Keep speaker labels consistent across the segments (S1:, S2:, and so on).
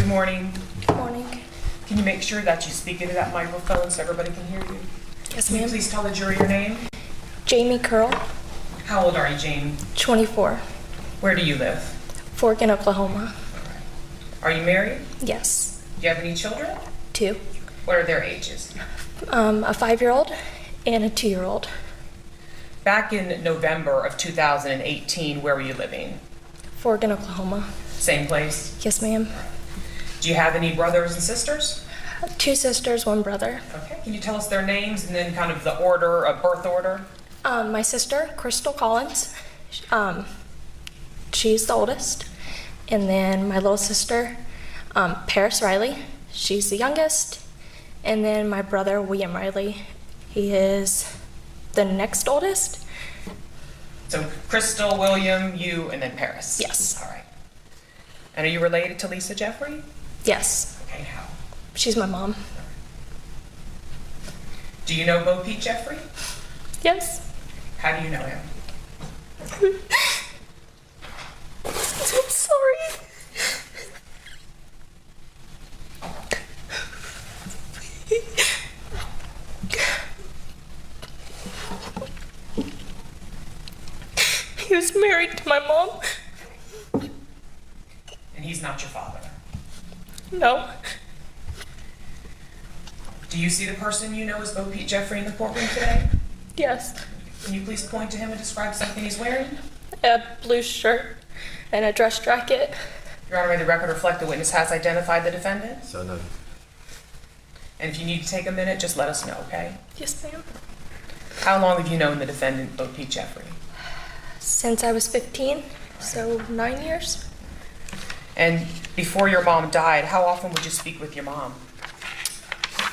S1: Good morning.
S2: Good morning.
S1: Can you make sure that you speak into that microphone so everybody can hear you?
S2: Yes,
S1: Can you
S2: ma'am.
S1: please tell the jury your name?
S2: Jamie Curl,
S1: How old are you, Jane?
S2: 24,
S1: Where do you live?
S2: Forkin, Oklahoma.
S1: Are you married?
S2: Yes.
S1: Do you have any children?
S2: 2.
S1: What are their ages?
S2: A 5-year-old and a 2-year-old.
S1: Back in November of 2018, where were you living?
S2: Forkin, Oklahoma.
S1: Same place?
S2: Yes, ma'am.
S1: Do you have any brothers and sisters?
S2: 2 sisters, 1 brother.
S1: Okay. Can you tell us their names and then kind of the order of birth order?
S2: My sister, Crystal Collins, she's the oldest. And then my little sister, Paris Riley, she's the youngest. And then my brother, William Riley, he is the next oldest.
S1: So Crystal, William, you, and then Paris?
S2: Yes.
S1: All right. And are you related to Lisa Jeffrey?
S2: Yes,
S1: Okay, how?
S2: she's my mom.
S1: Do you know Bo Pete Jeffrey?
S2: Yes.
S1: How do you know him?
S2: I'm sorry. He was married to my mom.
S1: And he's not your father.
S2: No.
S1: Do you see the person you know as Bo Pete Jeffrey in the courtroom today?
S2: Yes.
S1: Can you please point to him and describe something he's wearing?
S2: A blue shirt and a dress jacket.
S1: Your Honor, may the record reflect the witness has identified the defendant?
S3: So noted.
S1: And if you need to take a minute, just let us know, okay?
S2: Yes, ma'am.
S1: How long have you known the defendant, Bo Pete Jeffrey?
S2: Since I was 15, so 9 years.
S1: And before your mom died, how often would you speak with your mom?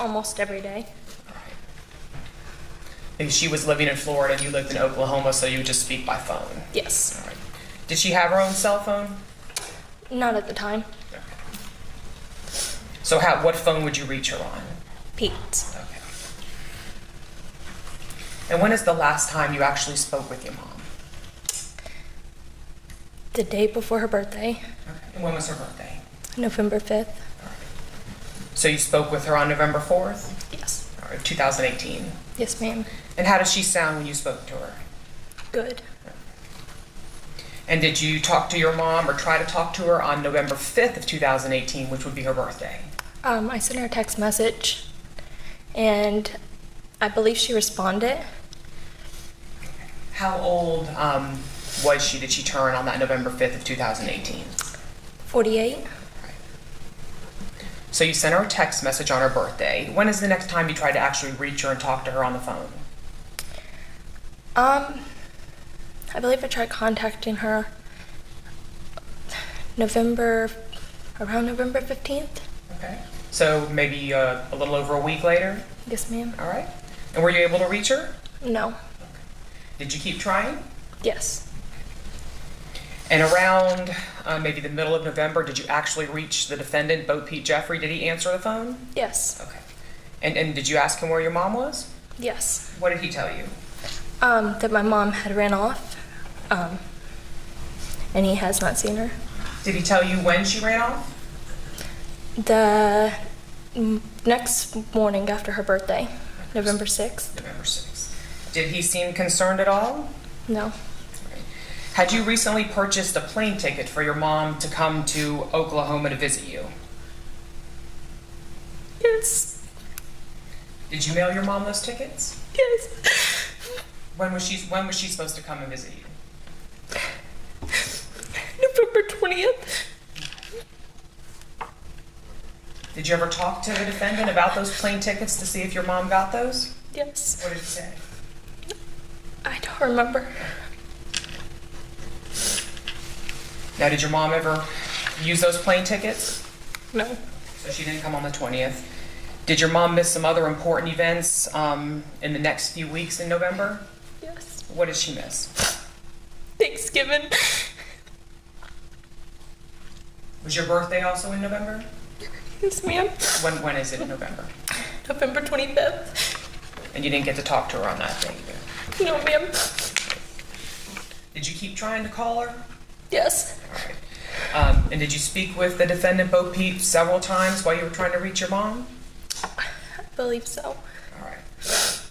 S2: Almost every day.
S1: Maybe she was living in Florida and you lived in Oklahoma, so you would just speak by phone.
S2: Yes.
S1: All right. Did she have her own cell phone?
S2: Not at the time.
S1: So what phone would you reach her on?
S2: Pete's.
S1: Okay. And when is the last time you actually spoke with your mom?
S2: The day before her birthday,
S1: Okay. And when was her birthday?
S2: November 5th.
S1: So you spoke with her on November 4th?
S2: Yes.
S1: All right, 2018.
S2: Yes, ma'am.
S1: And how does she sound when you spoke to her?
S2: Good.
S1: And did you talk to your mom or try to talk to her on November 5th of 2018, which would be her birthday?
S2: I sent her a text message, and I believe she responded.
S1: How old was she? Did she turn on that November 5th of 2018?
S2: 48.
S1: So you sent her a text message on her birthday. When is the next time you tried to actually reach her and talk to her on the phone?
S2: I believe I tried contacting her around November 15th.
S1: Okay. So maybe a little over a week later?
S2: Yes, ma'am.
S1: All right. And were you able to reach her?
S2: No.
S1: Did you keep trying?
S2: Yes.
S1: And around maybe the middle of November, did you actually reach the defendant, Bo Pete Jeffrey? Did he answer the phone?
S2: Yes.
S1: Okay. And did you ask him where your mom was?
S2: Yes.
S1: What did he tell you?
S2: That my mom had ran off, and he has not seen her.
S1: Did he tell you when she ran off?
S2: The next morning after her birthday, November 6th.
S1: November 6th. Did he seem concerned at all?
S2: No.
S1: Had you recently purchased a plane ticket for your mom to come to Oklahoma to visit you?
S2: Yes.
S1: Did you mail your mom those tickets?
S2: Yes.
S1: When was she supposed to come and visit you?
S2: November 20th.
S1: Did you ever talk to the defendant about those plane tickets to see if your mom got those?
S2: Yes.
S1: What did he say?
S2: I don't remember.
S1: Now, did your mom ever use those plane tickets?
S2: No.
S1: So she didn't come on the 20th. Did your mom miss some other important events in the next few weeks in November?
S2: Yes.
S1: What did she miss?
S2: Thanksgiving.
S1: Was your birthday also in November?
S2: Yes, ma'am.
S1: When is it in November?
S2: November 25th.
S1: And you didn't get to talk to her on that day either?
S2: No, ma'am.
S1: Did you keep trying to call her?
S2: Yes.
S1: All right. And did you speak with the defendant, Bo Peep, several times while you were trying to reach your mom?
S2: I believe so.
S1: All right.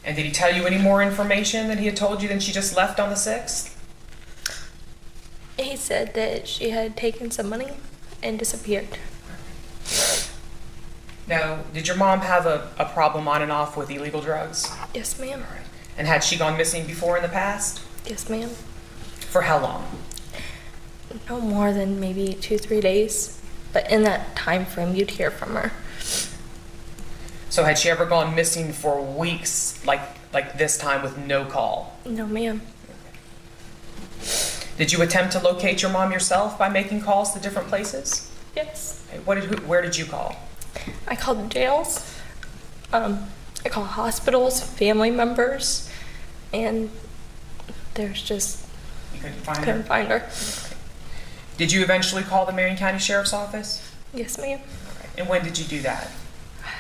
S1: And did he tell you any more information that he had told you than she just left on the 6th?
S2: He said that she had taken some money and disappeared.
S1: Now, did your mom have a problem on and off with illegal drugs?
S2: Yes, ma'am.
S1: All right. And had she gone missing before in the past?
S2: Yes, ma'am.
S1: For how long?
S2: No more than maybe 2-3 days, but in that time frame, you'd hear from her.
S1: So had she ever gone missing for weeks, like this time, with no call?
S2: No, ma'am.
S1: Did you attempt to locate your mom yourself by making calls to different places?
S2: Yes.
S1: Okay, where did you call?
S2: I called jails. I called hospitals, family members, and there's just
S1: You couldn't find
S2: couldn't
S1: her?
S2: find her.
S1: Did you eventually call the Marion County Sheriff's Office?
S2: Yes, ma'am.
S1: And when did you do that?
S2: I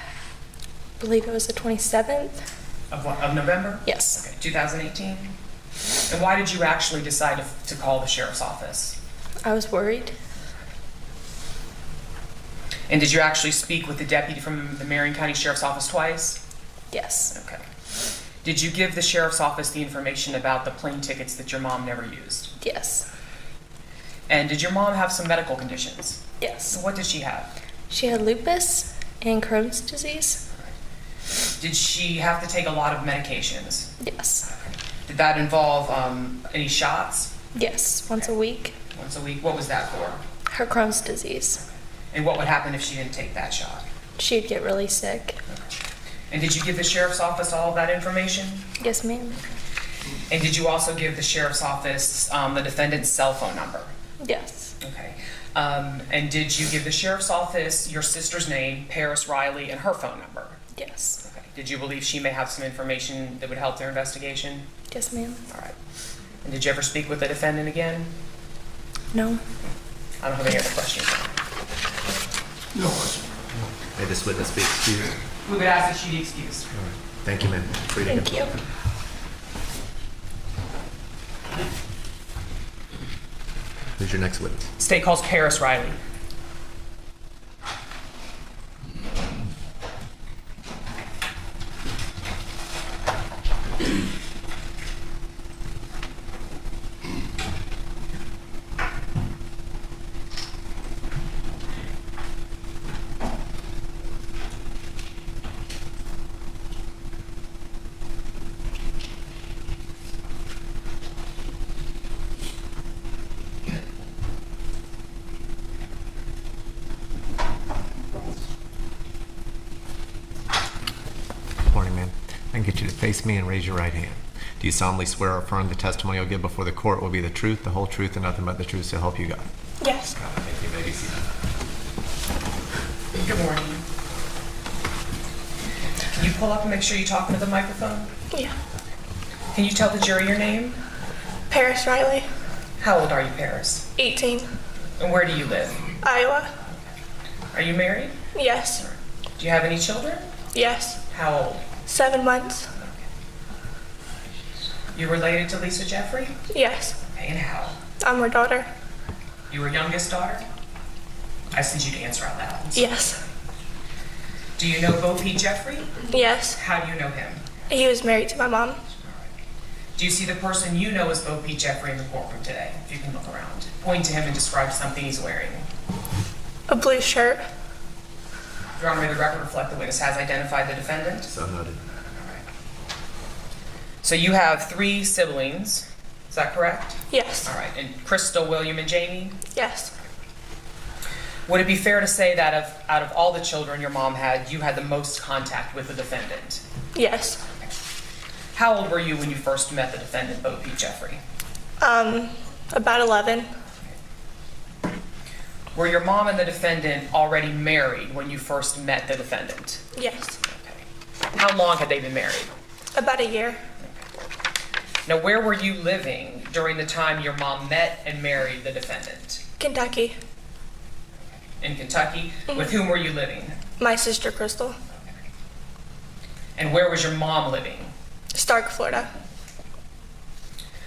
S2: believe it was the 27th.
S1: Of what, of November?
S2: Yes.
S1: Okay, 2018? And why did you actually decide to call the Sheriff's Office?
S2: I was worried.
S1: And did you actually speak with the deputy from the Marion County Sheriff's Office twice?
S2: Yes.
S1: Okay. Did you give the Sheriff's Office the information about the plane tickets that your mom never used?
S2: Yes.
S1: And did your mom have some medical conditions?
S2: Yes.
S1: What did she have?
S2: She had lupus and Crohn's disease.
S1: Did she have to take a lot of medications?
S2: Yes.
S1: Did that involve any shots?
S2: Yes, once a week.
S1: Once a week? What was that for?
S2: Her Crohn's disease.
S1: And what would happen if she didn't take that shot?
S2: She'd get really sick.
S1: And did you give the Sheriff's Office all of that information?
S2: Yes, ma'am.
S1: And did you also give the Sheriff's Office the defendant's cell phone number?
S2: Yes.
S1: Okay. And did you give the Sheriff's Office your sister's name, Paris Riley, and her phone number?
S2: Yes.
S1: Okay. Did you believe she may have some information that would help their investigation?
S2: Yes, ma'am.
S1: All right. And did you ever speak with the defendant again?
S2: No.
S1: I don't have any other questions.
S3: No question.
S4: May this witness be excused.
S1: We would ask that she be excused.
S4: Thank you, ma'am. Free to go.
S2: Thank you.
S4: Who's your next witness?
S1: State calls Paris Riley.
S4: Morning, ma'am. I can get you to face me and raise your right hand. Do you solemnly swear or affirm the testimony you'll give before the court will be the truth, the whole truth, and nothing but the truth, so help you God?
S2: Yes.
S4: Thank you. You may be seated.
S1: Good morning. Can you pull up and make sure you talk into the microphone?
S2: Yeah.
S1: Can you tell the jury your name?
S2: Paris Riley,
S1: How old are you, Paris?
S2: 18,
S1: And where do you live?
S2: Iowa.
S1: Are you married?
S2: Yes.
S1: Do you have any children?
S2: Yes.
S1: How old?
S2: 7 months.
S1: You related to Lisa Jeffrey?
S2: Yes.
S1: Okay, and how?
S2: I'm her daughter.
S1: You her youngest daughter? I just need you to answer out loud.
S2: Yes.
S1: Do you know Bo P. Jeffrey?
S2: Yes.
S1: How do you know him?
S2: He was married to my mom.
S1: Do you see the person you know as Bo P. Jeffrey in the courtroom today? If you can look around. Point to him and describe something he's wearing.
S2: A blue shirt.
S1: Your Honor, may the record reflect the witness has identified the defendant?
S4: So noted.
S1: So you have 3 siblings, is that correct?
S2: Yes.
S1: All right, and Crystal, William, and Jamie?
S2: Yes.
S1: Would it be fair to say that out of all the children your mom had, you had the most contact with the defendant?
S2: Yes.
S1: How old were you when you first met the defendant, Bo P. Jeffrey?
S2: About 11.
S1: Were your mom and the defendant already married when you first met the defendant?
S2: Yes.
S1: Okay. How long had they been married?
S2: About a year.
S1: Now, where were you living during the time your mom met and married the defendant?
S2: Kentucky.
S1: In Kentucky? With whom were you living?
S2: My sister Crystal.
S1: And where was your mom living?
S2: Stark, Florida.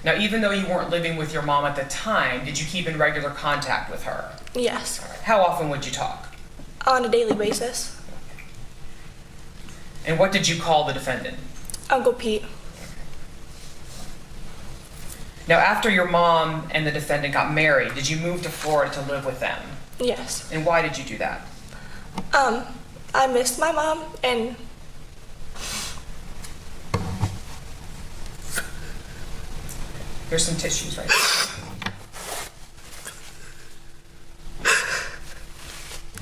S1: Now, even though you weren't living with your mom at the time, did you keep in regular contact with her?
S2: Yes.
S1: All right. How often would you talk?
S2: On a daily basis.
S1: And what did you call the defendant?
S2: Uncle Pete.
S1: Now, after your mom and the defendant got married, did you move to Florida to live with them?
S2: Yes.
S1: And why did you do that?
S2: I missed my mom, and
S1: Here's some tissues right there.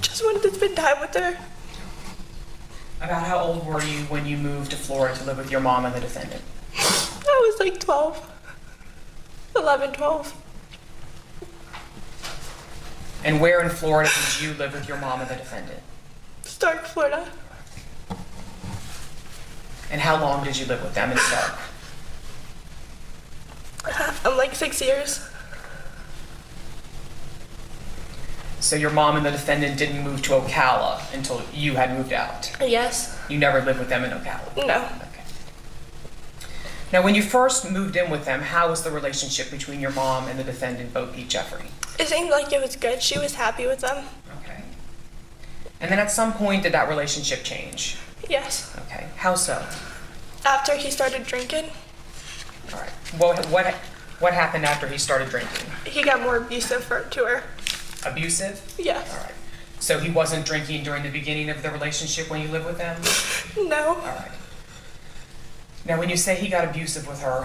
S2: just wanted to spend time with her.
S1: About how old were you when you moved to Florida to live with your mom and the defendant?
S2: I was like 12. 11, 12.
S1: And where in Florida did you live with your mom and the defendant?
S2: Stark, Florida.
S1: And how long did you live with them in Stark?
S2: I'm like 6 years.
S1: So your mom and the defendant didn't move to Ocala until you had moved out.
S2: Yes.
S1: You never lived with them in Ocala?
S2: No.
S1: Okay. Now, when you first moved in with them, how was the relationship between your mom and the defendant, Bo Pete Jeffrey?
S2: It seemed like it was good. She was happy with them.
S1: Okay. And then at some point, did that relationship change?
S2: Yes.
S1: Okay. How so?
S2: After he started drinking,
S1: All right. What happened after he started drinking?
S2: he got more abusive to her.
S1: Abusive?
S2: Yes.
S1: All right. So he wasn't drinking during the beginning of the relationship when you lived with them?
S2: No.
S1: All right. Now, when you say he got abusive with her,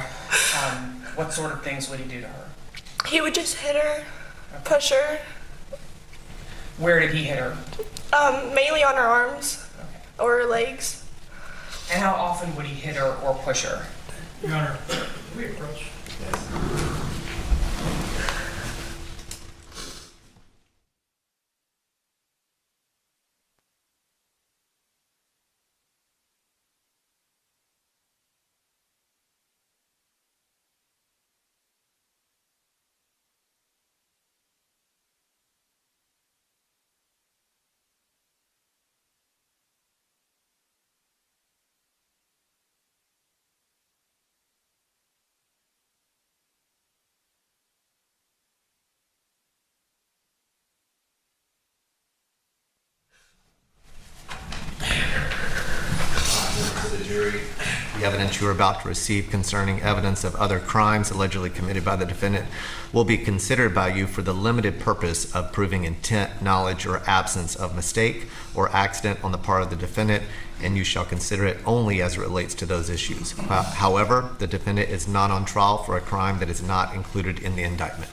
S1: what sort of things would he do to her?
S2: He would just hit her, push her,
S1: Where did he hit her?
S2: mainly on her arms
S1: Okay.
S2: or her legs.
S1: And how often would he hit her or push her?
S3: Your Honor, can we approach?
S4: To the jury, the evidence you are about to receive concerning evidence of other crimes allegedly committed by the defendant will be considered by you for the limited purpose of proving intent, knowledge, or absence of mistake or accident on the part of the defendant, and you shall consider it only as it relates to those issues. However, the defendant is not on trial for a crime that is not included in the indictment.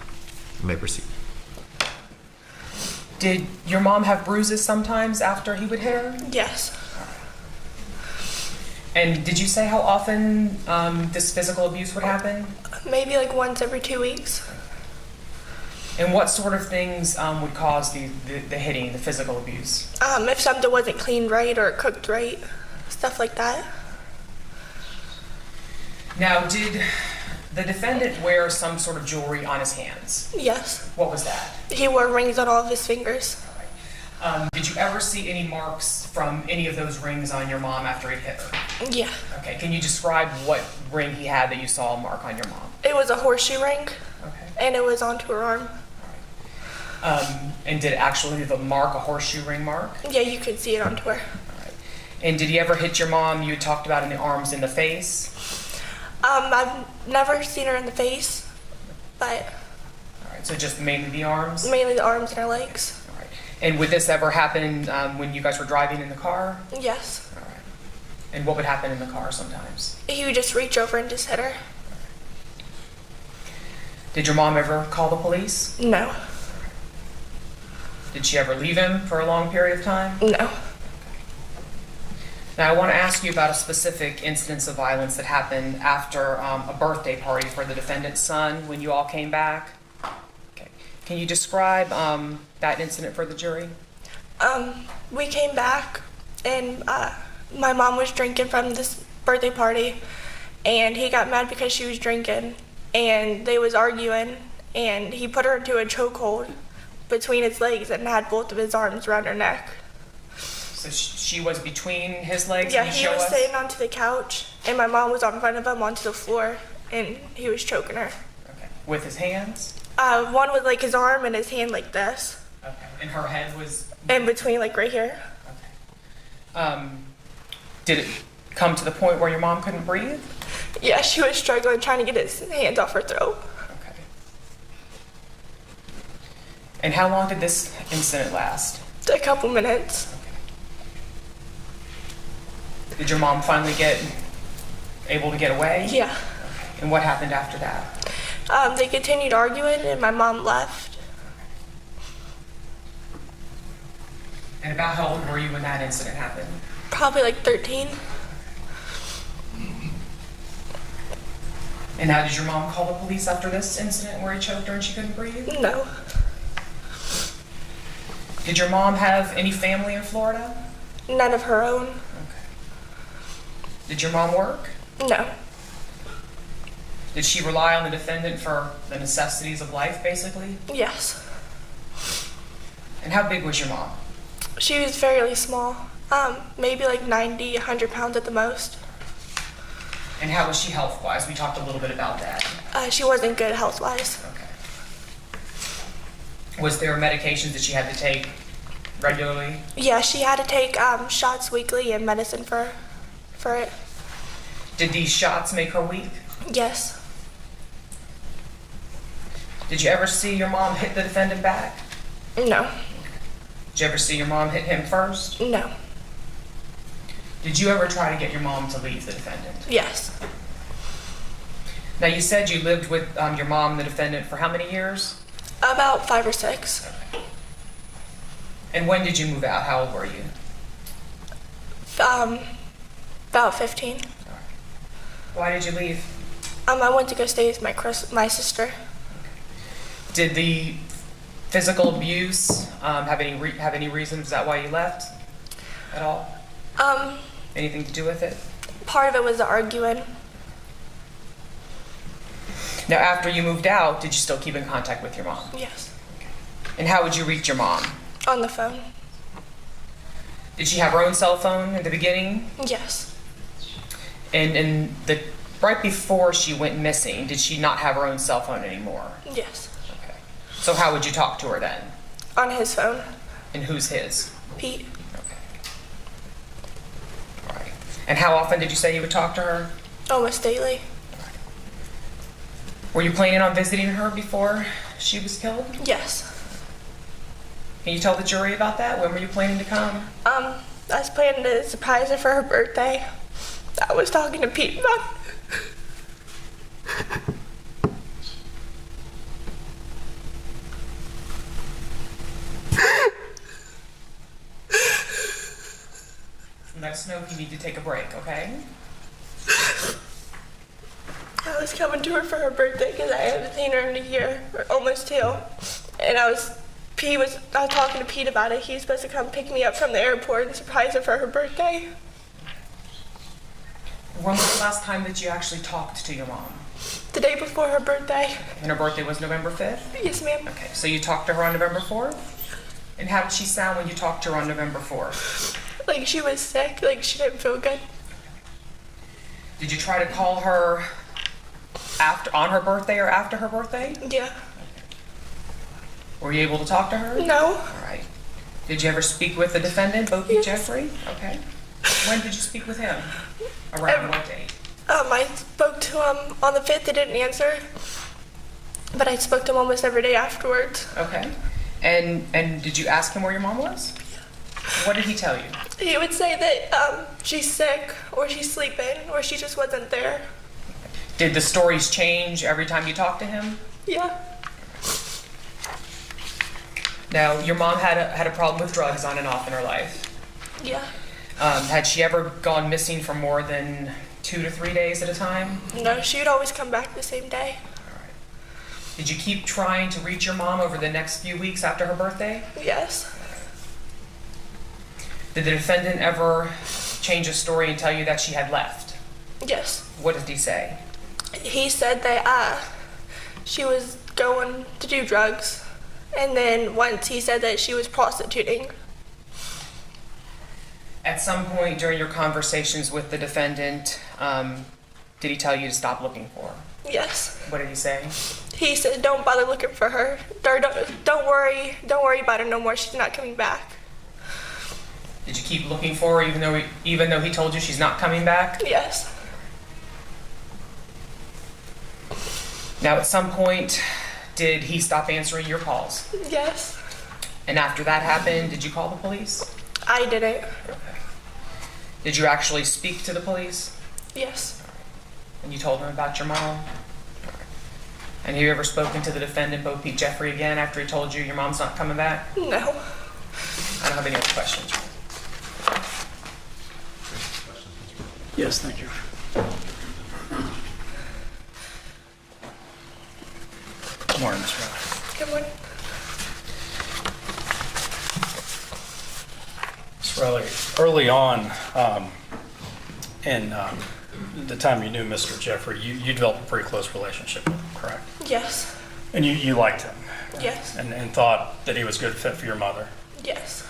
S4: You may proceed.
S1: Did your mom have bruises sometimes after he would hit her?
S2: Yes.
S1: And did you say how often this physical abuse would happen?
S2: Maybe like once every 2 weeks.
S1: And what sort of things would cause the hitting, the physical abuse?
S2: If something wasn't cleaned right or cooked right, stuff like that.
S1: Now, did the defendant wear some sort of jewelry on his hands?
S2: Yes.
S1: What was that?
S2: He wore rings on all of his fingers.
S1: Did you ever see any marks from any of those rings on your mom after he hit her?
S2: Yeah.
S1: Okay, can you describe what ring he had that you saw a mark on your mom?
S2: It was a horseshoe ring,
S1: Okay.
S2: and it was onto her arm.
S1: And did it actually the mark a horseshoe ring mark?
S2: Yeah, you could see it onto her.
S1: All right. And did he ever hit your mom? You had talked about in the arms, in the face.
S2: I've never seen her in the face, but
S1: All right. So just mainly the arms.
S2: mainly the arms and her legs.
S1: All right. And would this ever happen when you guys were driving in the car?
S2: Yes.
S1: All right. And what would happen in the car sometimes?
S2: He would just reach over and just hit her.
S1: Did your mom ever call the police?
S2: No.
S1: Did she ever leave him for a long period of time?
S2: No.
S1: Now, I want to ask you about a specific incidence of violence that happened after a birthday party for the defendant's son when you all came back. Okay. Can you describe that incident for the jury?
S2: We came back, and my mom was drinking from this birthday party, and he got mad because she was drinking, and they was arguing, and he put her into a chokehold between his legs and had both of his arms around her neck.
S1: So she was between his legs?
S2: Yeah,
S1: Can you
S2: he
S1: show
S2: was
S1: us?
S2: sitting onto the couch, and my mom was on front of him onto the floor,
S5: and he was choking her.
S1: Okay. With his hands?
S5: One with like his arm and his hand like this,
S1: Okay. And her head was.
S5: in between like right here.
S1: Okay. Did it come to the point where your mom couldn't breathe?
S5: Yeah, she was struggling trying to get his hands off her throat.
S1: Okay. And how long did this incident last?
S5: A couple minutes.
S1: Did your mom finally get able to get away?
S5: Yeah.
S1: And what happened after that?
S5: They continued arguing and my mom left.
S1: And about how old were you when that incident happened?
S5: Probably like 13.
S1: And now did your mom call the police after this incident where he choked her and she couldn't breathe?
S5: No.
S1: Did your mom have any family in Florida?
S5: None of her own.
S1: Okay. Did your mom work?
S5: No.
S1: Did she rely on the defendant for the necessities of life, basically?
S5: Yes.
S1: And how big was your mom?
S5: She was fairly small. Maybe like 90, 100 pounds at the most.
S1: And how was she health-wise? We talked a little bit about that.
S5: She wasn't good health-wise.
S1: Okay. Was there medications that she had to take regularly?
S5: Yeah, she had to take shots weekly and medicine for it.
S1: Did these shots make her weak?
S5: Yes.
S1: Did you ever see your mom hit the defendant back?
S5: No.
S1: Did you ever see your mom hit him first?
S5: No.
S1: Did you ever try to get your mom to leave the defendant?
S5: Yes.
S1: Now, you said you lived with your mom and the defendant for how many years?
S5: About 5 or 6.
S1: And when did you move out? How old were you?
S5: About 15.
S1: Why did you leave?
S5: I went to go stay with my sister.
S1: Did the physical abuse have any reason? Is that why you left at all? Anything to do with it?
S5: Part of it was the arguing.
S1: Now, after you moved out, did you still keep in contact with your mom?
S5: Yes.
S1: And how would you reach your mom?
S5: On the phone.
S1: Did she have her own cell phone in the beginning?
S5: Yes.
S1: And right before she went missing, did she not have her own cell phone anymore?
S5: Yes.
S1: Okay. So how would you talk to her then?
S5: On his phone.
S1: And who's his?
S5: Pete.
S1: Okay. All right. And how often did you say you would talk to her?
S5: Almost daily.
S1: Were you planning on visiting her before she was killed?
S5: Yes.
S1: Can you tell the jury about that? When were you planning to come?
S5: I was planning to surprise her for her birthday. I was talking to Pete about
S1: Let us know if you need to take a break, okay?
S5: I was coming to her for her birthday because I haven't seen her in a year, or almost 2. And I was talking to Pete about it. He was supposed to come pick me up from the airport and surprise her for her birthday.
S1: When was the last time that you actually talked to your mom?
S5: The day before her birthday.
S1: And her birthday was November 5th?
S5: Yes, ma'am.
S1: Okay, so you talked to her on November 4th? And how did she sound when you talked to her on November 4th?
S5: Like she was sick, like she didn't feel good.
S1: Did you try to call her on her birthday or after her birthday?
S5: Yeah.
S1: Were you able to talk to her?
S5: No.
S1: All right. Did you ever speak with the defendant, Boki
S5: Yes.
S1: Jeffrey? Okay. When did you speak with him? Around what date?
S5: I spoke to him on the 5th. He didn't answer. But I spoke to him almost every day afterwards.
S1: Okay. And did you ask him where your mom was? What did he tell you?
S5: He would say that she's sick, or she's sleeping, or she just wasn't there.
S1: Did the stories change every time you talked to him?
S5: Yeah.
S1: Now, your mom had a problem with drugs on and off in her life.
S5: Yeah.
S1: Had she ever gone missing for more than 2 to 3 days at a time?
S5: No, she would always come back the same day.
S1: All right. Did you keep trying to reach your mom over the next few weeks after her birthday?
S5: Yes.
S1: Did the defendant ever change his story and tell you that she had left?
S5: Yes.
S1: What did he say?
S5: He said that she was going to do drugs. And then once he said that she was prostituting.
S1: At some point during your conversations with the defendant, Did he tell you to stop looking for her?
S5: Yes.
S1: What did he say?
S5: He said, don't bother looking for her. Or don't worry about her no more. She's not coming back.
S1: Did you keep looking for her even though he told you she's not coming back?
S5: Yes.
S1: Now, at some point, did he stop answering your calls?
S5: Yes.
S1: And after that happened, did you call the police?
S5: I didn't.
S1: Did you actually speak to the police?
S5: Yes.
S1: And you told them about your mom? And have you ever spoken to the defendant, Bo Pete Jeffrey, again after he told you your mom's not coming back?
S5: No.
S1: I don't have any other questions.
S3: Yes, thank you. Good morning, Ms. Riley.
S5: Good morning.
S3: Ms. Riley, early on in the time you knew Mr. Jeffrey, you developed a pretty close relationship with him, correct?
S5: Yes.
S3: And you liked him?
S5: Yes.
S3: And thought that he was a good fit for your mother?
S5: Yes.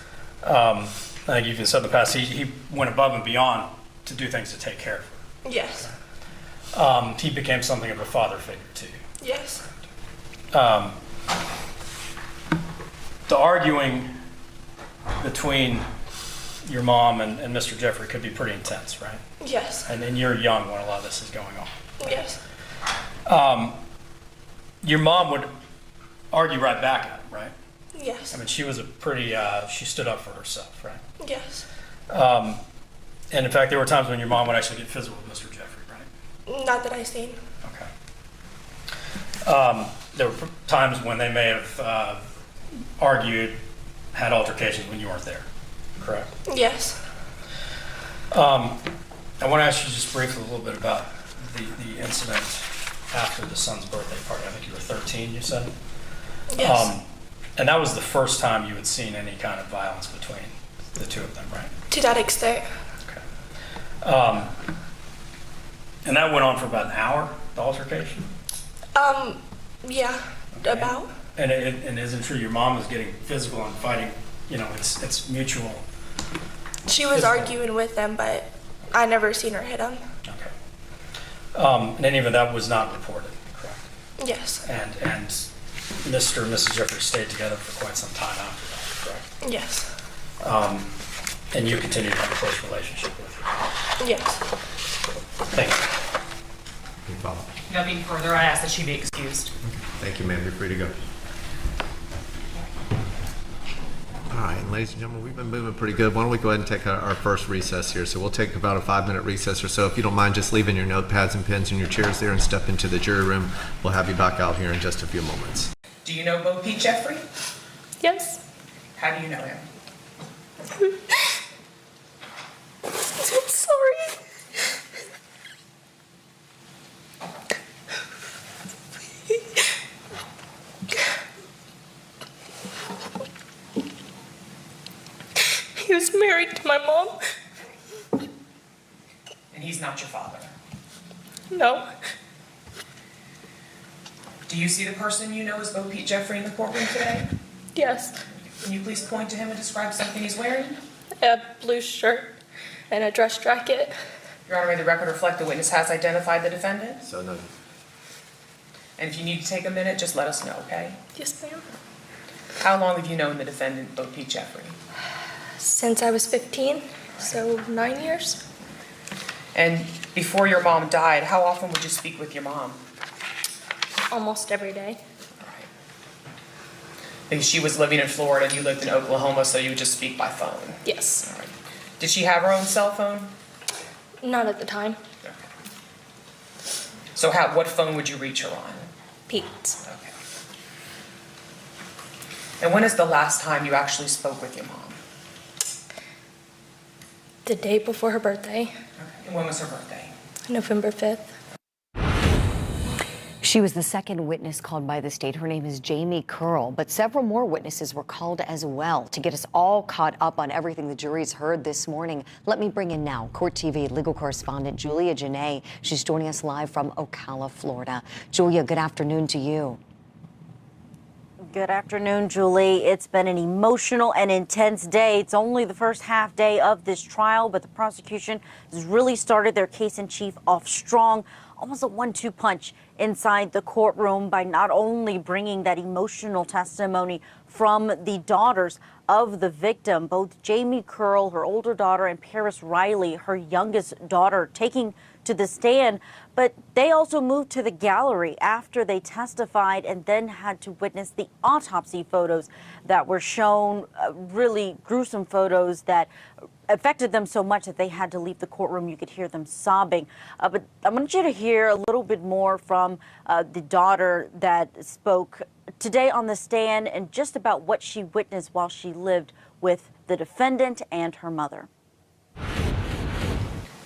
S3: I think you've said in the past, he went above and beyond to do things to take care of her.
S5: Yes.
S3: He became something of a father figure to you.
S5: Yes.
S3: The arguing between your mom and Mr. Jeffrey could be pretty intense, right?
S5: Yes.
S3: And you're young when a lot of this is going on.
S5: Yes.
S3: Your mom would argue right back at him, right?
S5: Yes.
S3: I mean, she was a pretty, she stood up for herself, right?
S5: Yes.
S3: And in fact, there were times when your mom would actually get physical with Mr. Jeffrey, right?
S5: Not that I've seen.
S3: Okay. There were times when they may have argued, had altercations when you weren't there, correct?
S5: Yes.
S3: I want to ask you just briefly a little bit about the incident after the son's birthday party. I think you were 13, you said?
S5: Yes.
S3: And that was the first time you had seen any kind of violence between the two of them, right?
S5: To that extent.
S3: Okay. And that went on for about an hour, the altercation?
S5: Yeah,
S3: Okay.
S5: about.
S3: And isn't true your mom was getting physical and fighting, you know, it's mutual.
S5: She was
S3: Physical.
S5: arguing with them, but I never seen her hit him.
S3: Okay. And any of that was not reported, correct?
S5: Yes.
S3: And Mr. and Mrs. Jeffrey stayed together for quite some time after that, correct?
S5: Yes.
S3: And you continue to have a close relationship with her.
S5: Yes.
S3: Thank you.
S4: Any follow-up?
S1: Nothing further. I ask that she be excused.
S4: Thank you, ma'am. You're free to go. All right, and ladies and gentlemen, we've been moving pretty good. Why don't we go ahead and take our first recess here? So we'll take about a 5-minute recess or so. If you don't mind just leaving your notepads and pens in your chairs there and step into the jury room, we'll have you back out here in just a few moments.
S1: Do you know Bo Pete Jeffrey?
S5: Yes.
S1: How do you know him?
S5: I'm sorry. He was married to my mom.
S1: And he's not your father.
S5: No.
S1: Do you see the person you know as Bo Pete Jeffrey in the courtroom today?
S5: Yes.
S1: Can you please point to him and describe something he's wearing?
S5: A blue shirt and a dress jacket.
S1: Your Honor, may the record reflect the witness has identified the defendant?
S4: So noted.
S1: And if you need to take a minute, just let us know, okay?
S5: Yes, ma'am.
S1: How long have you known the defendant, Bo Pete Jeffrey?
S2: Since I was 15, so 9 years.
S1: And before your mom died, how often would you speak with your mom?
S2: Almost every day.
S1: Because she was living in Florida and you lived in Oklahoma, so you would just speak by phone.
S2: Yes.
S1: All right. Did she have her own cell phone?
S2: Not at the time.
S1: Okay. So what phone would you reach her on?
S2: Pete's.
S1: Okay. And when is the last time you actually spoke with your mom?
S2: The day before her birthday,
S1: Okay. And when was her birthday?
S2: November 5th.
S6: She was the second witness called by the state. Her name is Jamie Curl, but several more witnesses were called as well. To get us all caught up on everything the jury's heard this morning, let me bring in now Court TV legal correspondent Julia Janae. She's joining us live from Ocala, Florida. Julia, good afternoon to you.
S7: Good afternoon, Julie. It's been an emotional and intense day. It's only the first half day of this trial, but the prosecution has really started their case in chief off strong, almost a 1-2 punch inside the courtroom by not only bringing that emotional testimony from the daughters of the victim, both Jamie Curl, her older daughter, and Paris Riley, her youngest daughter, taking to the stand, but they also moved to the gallery after they testified and then had to witness the autopsy photos that were shown, really gruesome photos that affected them so much that they had to leave the courtroom. You could hear them sobbing. But I want you to hear a little bit more from the daughter that spoke today on the stand and just about what she witnessed while she lived with the defendant and her mother.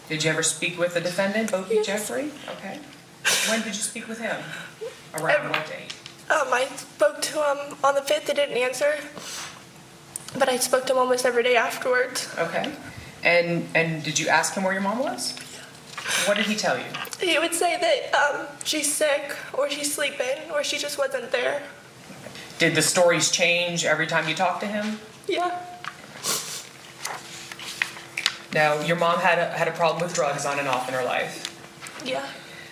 S1: Did you ever speak with the defendant, Bopi Jeffrey? Okay. When did you speak with him? Around what date?
S5: I spoke to him on the 5th. He didn't answer, but I spoke to him almost every day afterwards.
S1: Okay. And did you ask him where your mom was? What did he tell you?
S5: He would say that she's sick, or she's sleeping, or she just wasn't there.
S1: Did the stories change every time you talked to him?
S5: Yeah.
S1: Now, your mom had a problem with drugs on and off in her life.
S5: Yeah.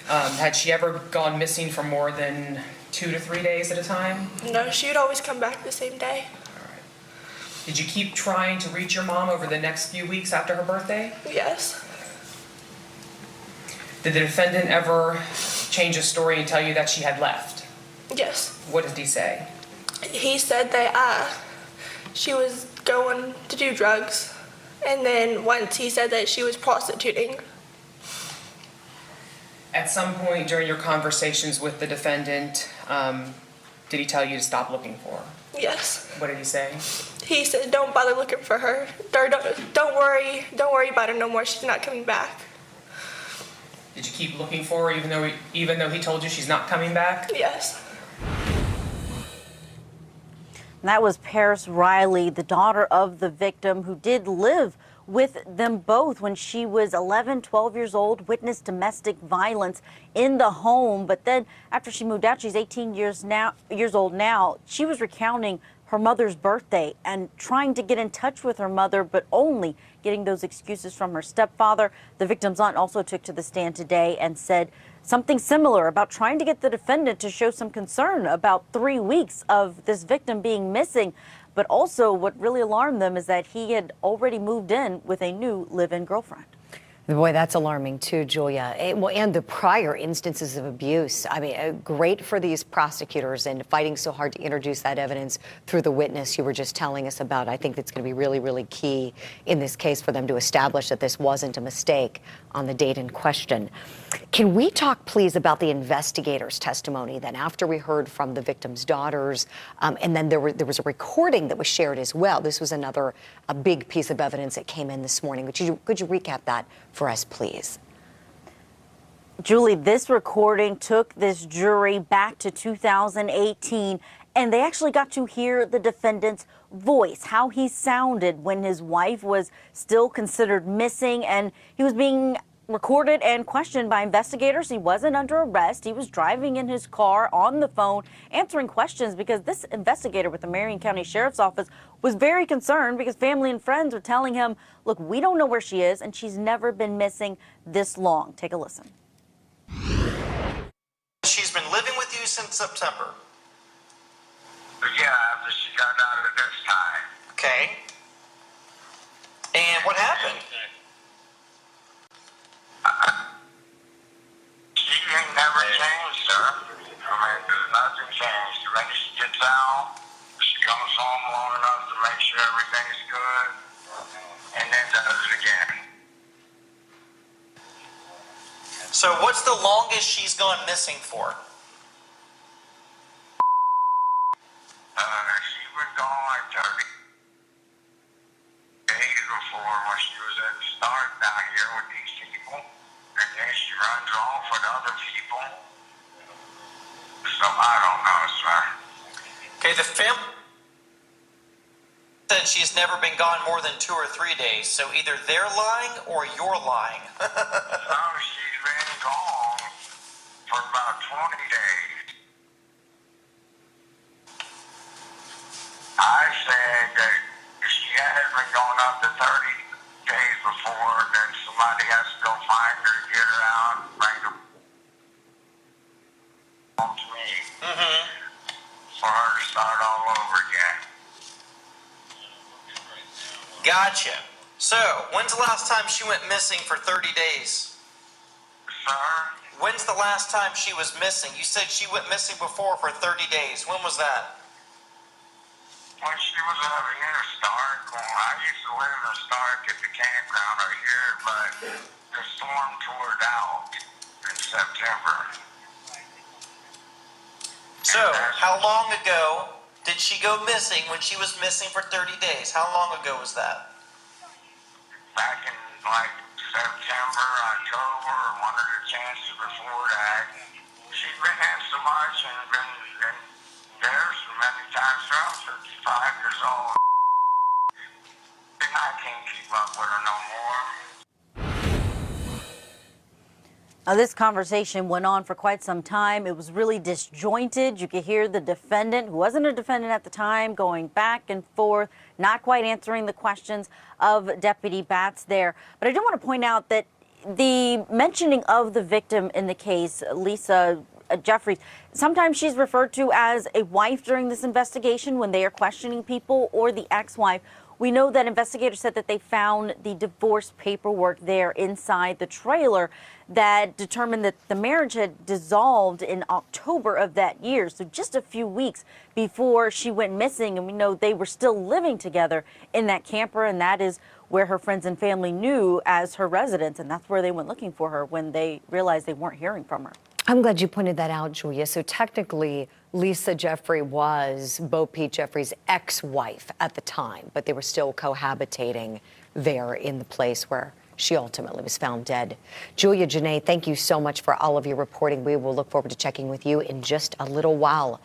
S1: Had she ever gone missing for more than 2 to 3 days at a time?
S5: No, she would always come back the same day.
S1: All right. Did you keep trying to reach your mom over the next few weeks after her birthday?
S5: Yes.
S1: Did the defendant ever change a story and tell you that she had left?
S5: Yes.
S1: What did he say?
S5: He said that she was going to do drugs, and then once he said that she was prostituting.
S1: At some point during your conversations with the defendant, did he tell you to stop looking for her?
S5: Yes.
S1: What did he say?
S5: He said, "Don't bother looking for her. Or don't worry about her no more. She's not coming back."
S1: Did you keep looking for her even though he told you she's not coming back?
S5: Yes.
S7: And that was Paris Riley, the daughter of the victim, who did live with them both when she was 11, 12 years old, witnessed domestic violence in the home. But then after she moved out, she's 18 years old now, she was recounting her mother's birthday and trying to get in touch with her mother, but only getting those excuses from her stepfather. The victim's aunt also took to the stand today and said something similar about trying to get the defendant to show some concern about 3 weeks of this victim being missing. But also what really alarmed them is that he had already moved in with a new live-in girlfriend.
S6: Boy, that's alarming too, Julia. And the prior instances of abuse. I mean, great for these prosecutors and fighting so hard to introduce that evidence through the witness you were just telling us about. I think that's going to be really, really key in this case for them to establish that this wasn't a mistake on the date in question. Can we talk, please, about the investigator's testimony then after we heard from the victim's daughters, and then there was a recording that was shared as well. This was a big piece of evidence that came in this morning. Could you recap that for us, please?
S7: Julie, this recording took this jury back to 2018, and they actually got to hear the defendant's voice, how he sounded when his wife was still considered missing, and he was being recorded and questioned by investigators. He wasn't under arrest. He was driving in his car on the phone, answering questions, because this investigator with the Marion County Sheriff's Office was very concerned because family and friends were telling him, look, we don't know where she is, and she's never been missing this long. Take a listen.
S8: She's been living with you since September.
S9: Yeah, after she got out of this time.
S8: Okay. And what happened?
S9: She ain't never changed, sir. I mean, there's nothing changed. When she gets out, she comes home long enough to make sure everything's good, and then does it again.
S8: So what's the longest she's gone missing for?
S9: She was gone like 30 days before when she was at the start down here with these people, and then she runs off with other people. So I don't know, sir.
S8: Okay, the family said she's never been gone more than 2 or 3 days, so either they're lying or you're lying.
S9: No, she's been gone for about 20 days. been going up to 30 days before, then somebody has to go find her, get her out, and bring her home to me. For her to start all over again.
S8: Gotcha. So, when's the last time she went missing for 30 days?
S9: Sir?
S8: When's the last time she was missing? You said she went missing before for 30 days. When was that?
S9: When she was living in a Stark, I used to live in a Stark at the campground right here, but the storm tore it out in September.
S8: So, how long ago did she go missing when she was missing for 30 days? How long ago was that?
S9: Back in like September, October, one of the chances before that. She's been in so much and been there so many times around, 55 years old. And I can't keep up with her no more.
S7: Now, this conversation went on for quite some time. It was really disjointed. You could hear the defendant, who wasn't a defendant at the time, going back and forth, not quite answering the questions of Deputy Batts there. But I do want to point out that the mentioning of the victim in the case, Lisa Jeffries, sometimes she's referred to as a wife during this investigation when they are questioning people, or the ex-wife. We know that investigators said that they found the divorce paperwork there inside the trailer that determined that the marriage had dissolved in October of that year. So just a few weeks before she went missing, and we know they were still living together in that camper, and that is where her friends and family knew as her residence, and that's where they went looking for her when they realized they weren't hearing from her.
S6: I'm glad you pointed that out, Julia. So technically, Lisa Jeffrey was Bo Peep Jeffrey's ex-wife at the time, but they were still cohabitating there in the place where she ultimately was found dead. Julia Jenae, thank you so much for all of your reporting. We will look forward to checking with you in just a little while.